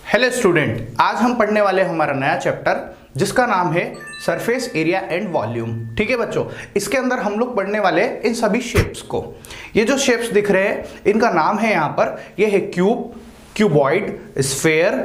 Hello student, आज हम पढ़ने वाले हैं हमारा नया चैप्टर जिसका नाम है सरफेस एरिया एंड वॉल्यूम। ठीक है बच्चों, इसके अंदर हम लोग पढ़ने वाले हैं इन सभी शेप्स को। ये जो शेप्स दिख रहे हैं इनका नाम है यहाँ पर, ये है क्यूब, क्यूबॉइड, स्फेयर,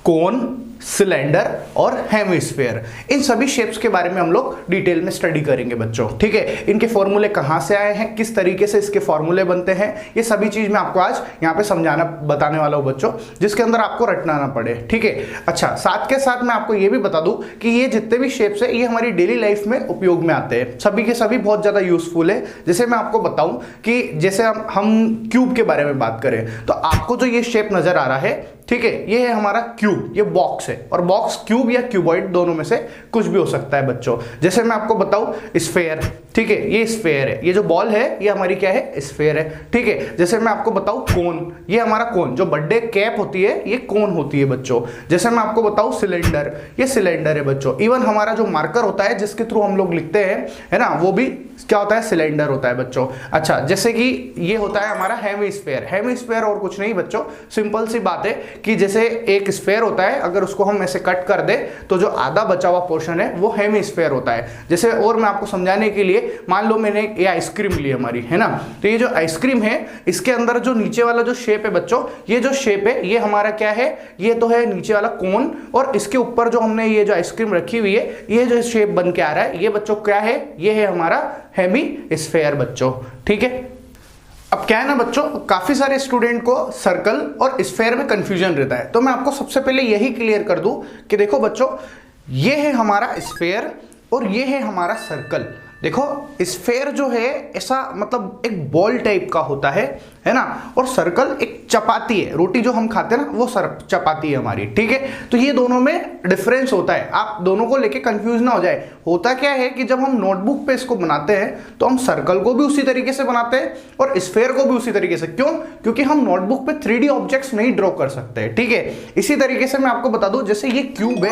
कोन, सिलेंडर और हेमिस्फेयर। इन सभी शेप्स के बारे में हम लोग डिटेल में स्टडी करेंगे बच्चों। ठीक है, इनके फॉर्मूले कहाँ से आए हैं, किस तरीके से इसके फॉर्मूले बनते हैं, ये सभी चीज मैं आपको आज यहाँ पे समझाना बताने वाला हूँ बच्चों, जिसके अंदर आपको रटना ना पड़े। ठीक है, अच्छा साथ के साथ मैं आपको ये भी बता दूं कि ये जितने भी शेप्स है ये हमारी डेली लाइफ में उपयोग में आते हैं, सभी के सभी बहुत ज्यादा यूजफुल है। जैसे मैं आपको बताऊं कि जैसे हम क्यूब के बारे में बात करें तो आपको जो ये शेप नजर आ रहा है, ठीक है, ये है हमारा क्यूब, ये बॉक्स है, और बॉक्स क्यूब या क्यूबॉइड दोनों में से कुछ भी हो सकता है बच्चों। जैसे मैं आपको बताऊं स्फेयर, ठीक है, ये स्फेयर है, ये जो बॉल है ये हमारी क्या है, स्फेयर है। ठीक है, जैसे मैं आपको बताऊं कोन, ये हमारा कोन, जो बर्थडे कैप होती है ये कोन होती है बच्चों। जैसे मैं आपको बताऊं सिलेंडर, ये सिलेंडर है बच्चों। इवन हमारा जो मार्कर होता है जिसके थ्रू हम लोग लिखते हैं, है ना, वो भी क्या होता है, सिलेंडर होता है बच्चों। अच्छा, जैसे कि ये होता है हमारा हेमिस्फेयर। हेमिस्फेयर और कुछ नहीं बच्चों, सिंपल सी बात है कि जैसे एक स्फेयर होता है, अगर उसको हम ऐसे कट कर दे तो जो आधा बचा हुआ पोर्शन है वो हेमिस्फेयर होता है। जैसे और मैं आपको समझाने के लिए, मान लो मैंने ये आइसक्रीम ली हमारी, है ना, तो ये जो आइसक्रीम है इसके अंदर जो नीचे वाला जो शेप है बच्चों, ये जो शेप है ये हमारा क्या है, ये तो है नीचे वाला कोन, और इसके ऊपर जो हमने ये जो आइसक्रीम रखी हुई है ये जो शेप बन के आ रहा है ये बच्चों क्या है, ये है हमारा हेमिस्फेयर बच्चों। ठीक है, अब क्या है ना बच्चों, काफी सारे स्टूडेंट को सर्कल और स्फेयर में कंफ्यूजन रहता है, तो मैं आपको सबसे पहले यही क्लियर कर दूं कि देखो बच्चों, ये है हमारा स्फेयर और ये है हमारा सर्कल। देखो स्फेयर जो है ऐसा मतलब एक बॉल टाइप का होता है ना, और सर्कल एक चपाती है, रोटी जो हम खाते हैं ना वो चपाती है हमारी। ठीक है, तो ये दोनों में डिफरेंस होता है, आप दोनों को लेके कंफ्यूज ना हो जाए। होता क्या है कि जब हम नोटबुक पे इसको बनाते हैं तो हम सर्कल को भी उसी तरीके से बनाते हैं और स्फेयर को भी उसी तरीके से। क्यों? क्योंकि हम नोटबुक पे 3D ऑब्जेक्ट्स नहीं ड्रॉ कर सकते। ठीक है, इसी तरीके से मैं आपको बता दूं, जैसे ये क्यूब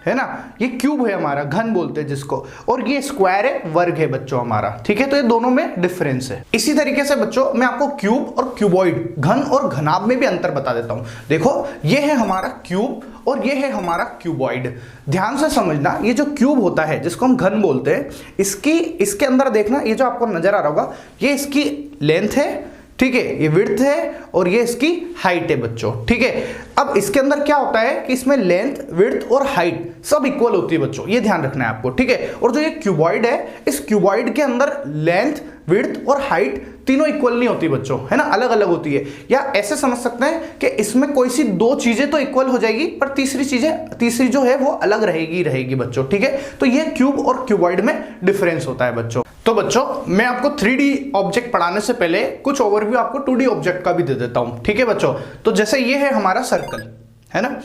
है ना, ये क्यूब है हमारा, घन बोलते हैं जिसको, और ये स्क्वायर है, वर्ग है बच्चों हमारा। ठीक है, तो ये दोनों में डिफरेंस है। इसी तरीके से बच्चों मैं आपको क्यूब और क्यूबॉइड, घन और घनाभ में भी अंतर बता देता हूं। देखो ये है हमारा क्यूब और ये है हमारा क्यूबॉइड। ध्यान से समझना, ये जो क्यूब होता है जिसको हम घन बोलते हैं, इसके अंदर देखना, ये जो आपको नजर आ रहा होगा ये इसकी लेंथ है, ठीक है, ये विड्थ है और ये इसकी हाइट है बच्चों। ठीक है, अब इसके अंदर क्या होता है कि इसमें लेंथ, विड्थ और हाइट सब इक्वल होती है बच्चों, ये ध्यान रखना है आपको। ठीक है, और जो ये क्यूबॉइड है, इस क्यूबॉइड के अंदर लेंथ, विड्थ और हाइट तीनों इक्वल नहीं होती बच्चों, है ना, अलग अलग होती है। या ऐसे समझ सकते हैं कि इसमें कोई सी दो चीजें तो इक्वल हो जाएगी पर तीसरी जो है वो अलग रहेगी बच्चों। ठीक है, तो ये क्यूब और क्यूबॉइड में डिफरेंस होता है बच्चों। तो बच्चों मैं आपको 3D ऑब्जेक्ट पढ़ाने से पहले कुछ ओवरव्यू आपको 2D ऑब्जेक्ट का भी दे देता हूं। ठीक है बच्चों, तो जैसे ये है हमारा सर्कल, है ना,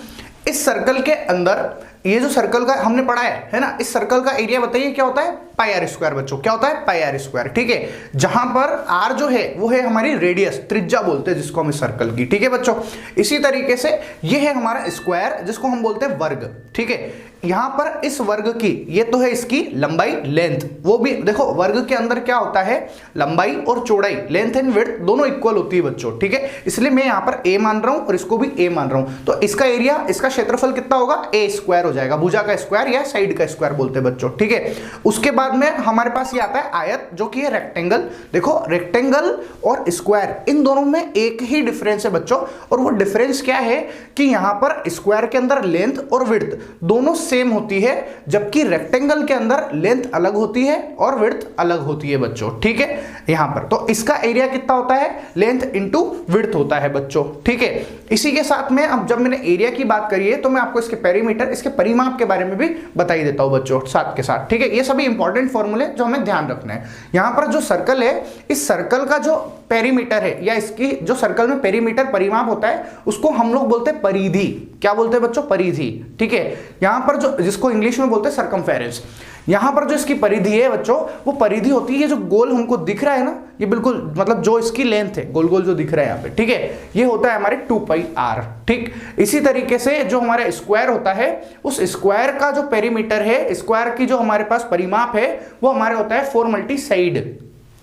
इस सर्कल के अंदर ये जो सर्कल का हमने पढ़ा है ना, इस सर्कल का एरिया बताइए क्या होता है, पाई आर स्क्वायर बच्चों। क्या होता है, पाई आर स्क्वायर। ठीक है, जहां पर आर जो है वो है हमारी रेडियस, त्रिज्या बोलते हैं जिसको हम इस सर्कल की। ठीक है बच्चों, इसी तरीके से ये है हमारा स्क्वायर जिसको हम बोलते हैं वर्ग। ठीक है, यहां पर इस वर्ग की, ये तो है इसकी लंबाई, लेंथ, वो भी देखो वर्ग के अंदर क्या होता है, लंबाई और चौड़ाई, लेंथ एंड विड्थ दोनों इक्वल होती है बच्चों। ठीक है, इसलिए मैं यहां पर ए मान रहा हूं और इसको भी ए मान रहा हूं, तो इसका एरिया, इसका क्षेत्रफल कितना होगा, ए स्क्वायर हो जाएगा, भुजा का स्क्वायर या साइड का स्क्वायर बोलते हैं बच्चों। ठीक है, उसके बाद में हमारे पास ये आता है आयत, जो कि है रेक्टेंगल। देखो रेक्टेंगल और स्क्वायर इन दोनों में एक ही डिफरेंस है बच्चों, और वो डिफरेंस क्या है कि यहां पर स्क्वायर के अंदर लेंथ और विड्थ दोनों सेम होती है, जबकि रेक्टेंगल के अंदर लेंथ अलग होती है और विड्थ अलग होती है बच्चों। ठीक है, यहां पर तो इसका एरिया कितना होता है, लेंथ इंटू विड्थ होता है बच्चों। ठीक है, इसी के साथ में अब जब मैंने एरिया की बात करी है तो मैं आपको इसके पेरीमीटर, इसके परिमाप के बारे में भी बता ही देता हूं बच्चों साथ के साथ। ठीक है, ये सभी इंपॉर्टेंट फॉर्मूले जो हमें ध्यान रखना है। यहां पर जो सर्कल है, इस सर्कल का जो पेरीमीटर है या इसकी जो सर्कल में पेरीमीटर परिमाप होता है उसको हम लोग बोलते हैं परिधि। क्या बोलते हैं बच्चों, परिधि। ठीक है, यहां पर जो, जिसको इंग्लिश में बोलते हैं सर्कमफेरेंस, यहां पर जो इसकी परिधि है बच्चों, वो परिधि होती है, ये जो गोल हमको दिख रहा है ना, ये बिल्कुल मतलब जो इसकी लेंथ है, गोल गोल जो दिख रहा है यहाँ पे, ठीक है, ये होता है हमारे 2πr। ठीक, इसी तरीके से जो हमारा स्क्वायर होता है, उस स्क्वायर का जो पेरीमीटर है, स्क्वायर की जो हमारे पास परिमाप है, वो हमारे होता है 4 मल्टी साइड।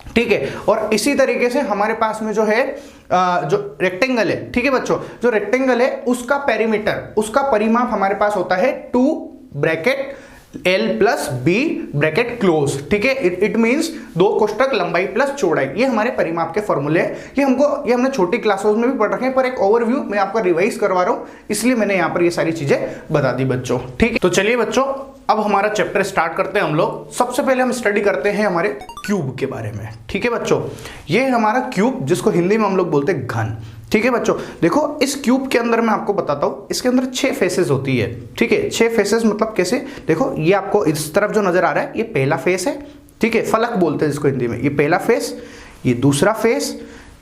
ठीक है, और इसी तरीके से हमारे पास में जो है जो रेक्टेंगल है, ठीक है बच्चों, जो रेक्टेंगल है उसका पेरीमीटर, उसका परिमाप हमारे पास होता है 2 bracket L plus B bracket close, ठीक है। इट मींस 2 कोष्टक लंबाई प्लस चौड़ाई, ये हमारे परिमाप के फॉर्मूले हैं। ये हमने छोटी क्लासेस में भी पढ़ रखे हैं, पर एक ओवरव्यू मैं आपको रिवाइज करवा रहा हूं, इसलिए मैंने यहां पर ये सारी चीजें बता दी बच्चों, ठीक है। तो चलिए बच्चों, अब हमारा चैप्टर स्टार्ट करते हैं हम लोग। सबसे पहले हम स्टडी करते हैं हमारे क्यूब के बारे में, ठीक है बच्चों। ये हमारा क्यूब, जिसको हिंदी में हम लोग बोलते हैं घन, ठीक है बच्चों। देखो इस क्यूब के अंदर मैं आपको बताता हूं, इसके अंदर 6 फेसेस होती है, ठीक है। 6 फेसेस मतलब कैसे, देखो ये आपको इस तरफ जो नजर आ रहा है ये पहला फेस है, ठीक है, फलक बोलते हैं जिसको हिंदी में। ये पहला फेस, ये दूसरा फेस,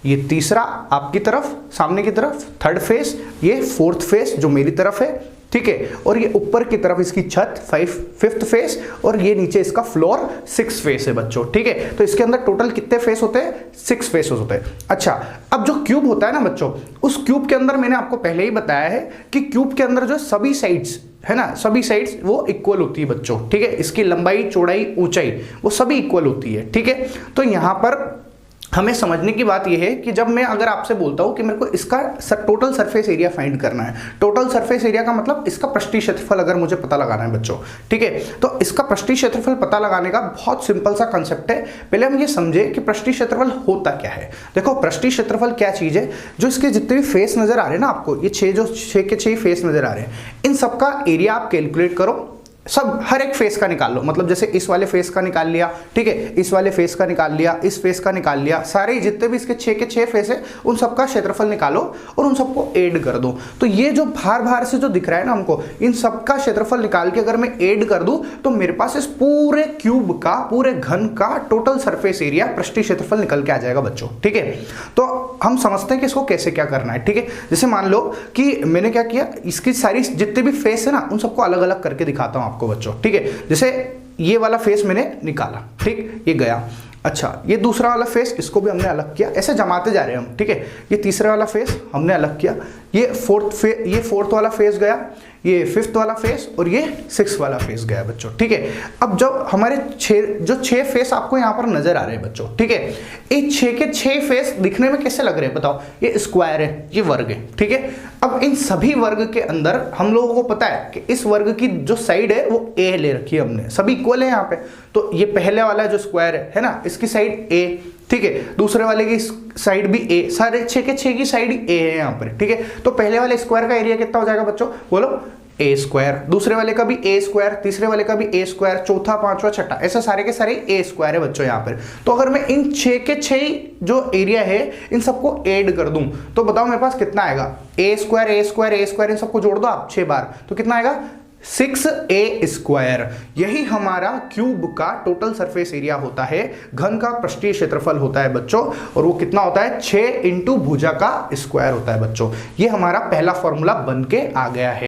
ये तीसरा आपकी तरफ सामने की तरफ थर्ड फेस, ये फोर्थ फेस जो मेरी तरफ है, ठीक है। और ये ऊपर की तरफ इसकी छत फिफ्थ फेस, और ये नीचे इसका फ्लोर 6 फेस है बच्चों, ठीक है। तो इसके अंदर टोटल कितने फेस होते हैं, 6 फेस होते हैं। अच्छा, अब जो क्यूब होता है ना बच्चों, उस क्यूब के अंदर मैंने आपको पहले ही बताया है कि क्यूब के अंदर जो सभी साइड्स है ना, सभी साइड्स वो इक्वल होती है बच्चों, ठीक है। इसकी लंबाई चौड़ाई ऊंचाई वो सभी इक्वल होती है, ठीक है। तो यहां पर हमें समझने की बात यह है कि जब मैं अगर आपसे बोलता हूं कि मेरे को इसका टोटल सरफेस एरिया फाइंड करना है, टोटल सरफेस एरिया का मतलब इसका पृष्ठीय क्षेत्रफल अगर मुझे पता लगाना है बच्चों, ठीक है। तो इसका पृष्ठीय क्षेत्रफल पता लगाने का बहुत सिंपल सा कंसेप्ट है। पहले हम ये समझे कि पृष्ठीय क्षेत्रफल होता क्या है। देखो पृष्ठीय क्षेत्रफल क्या चीज है, जो इसके जितने भी फेस नजर आ रहे हैं ना आपको, ये 6 के 6 फेस नजर आ रहे हैं, इन सबका एरिया आप कैलकुलेट करो, सब हर एक फेस का निकाल लो। मतलब जैसे इस वाले फेस का निकाल लिया, ठीक है, इस वाले फेस का निकाल लिया, इस फेस का निकाल लिया, सारे जितने भी इसके 6 के 6 फेस है उन सबका क्षेत्रफल निकालो और उन सबको ऐड कर दो। तो ये जो बाहर से जो दिख रहा है ना हमको, इन सबका क्षेत्रफल निकाल के अगर मैं ऐड कर दूं तो मेरे पास इस पूरे क्यूब का, पूरे घन का टोटल सरफेस एरिया, पृष्ठीय क्षेत्रफल निकल के आ जाएगा बच्चों, ठीक है। तो हम समझते हैं कि इसको कैसे क्या करना है, ठीक है। जैसे मान लो कि मैंने क्या किया, इसकी सारी जितने भी फेस है ना उन सबको अलग अलग करके दिखाता हूं आपको बच्चों, ठीक है। जैसे ये वाला फेस मैंने निकाला, ठीक, ये गया। अच्छा, ये दूसरा वाला फेस, इसको भी हमने अलग किया, ऐसे जमाते जा रहे हैं हम, ठीक है। ये तीसरा वाला फेस हमने अलग किया, ये फोर्थ वाला फेस गया, ये 5th वाला फेस, और ये 6th वाला फेस गया बच्चों, ठीक है। अब जब हमारे 6 फेस आपको यहाँ पर नजर आ रहे हैं बच्चों, ठीक है, ये 6 के 6 फेस दिखने में कैसे लग रहे हैं बताओ, ये स्क्वायर है, ये वर्ग है, ठीक है। अब इन सभी वर्ग के अंदर हम लोगों को पता है कि इस वर्ग की जो साइड है वो ए ले रखी है हमने, सभी इक्वल है यहाँ पे। तो ये पहले वाला जो स्क्वायर है ना, इसकी साइड ए, ठीक है, दूसरे वाले की साइड भी ए, सारे 6 के 6 की साइड ए है यहाँ पर, ठीक है। तो पहले वाले स्क्वायर का एरिया कितना हो जाएगा बच्चों, बोलो, ए स्क्वायर, दूसरे वाले का भी ए स्क्वायर, तीसरे वाले का भी ए स्क्वायर, चौथा, पांचवा, छठा, ऐसा सारे के सारे ए स्क्वायर है बच्चों यहाँ पर। तो अगर मैं इन 6 के 6 जो एरिया है इन सबको ऐड कर दूं तो बताओ मेरे पास कितना आएगा, ए स्क्वायर ए स्क्वायर ए स्क्वायर, इन सबको जोड़ दो आप 6 बार, तो कितना आएगा, 6a स्क्वायर। यही हमारा क्यूब का टोटल सरफेस एरिया होता है, घन का पृष्ठीय क्षेत्रफल होता है बच्चों, और वो कितना होता है, 6 इंटू भुजा का स्क्वायर होता है बच्चों। ये हमारा पहला फॉर्मूला बन के आ गया है।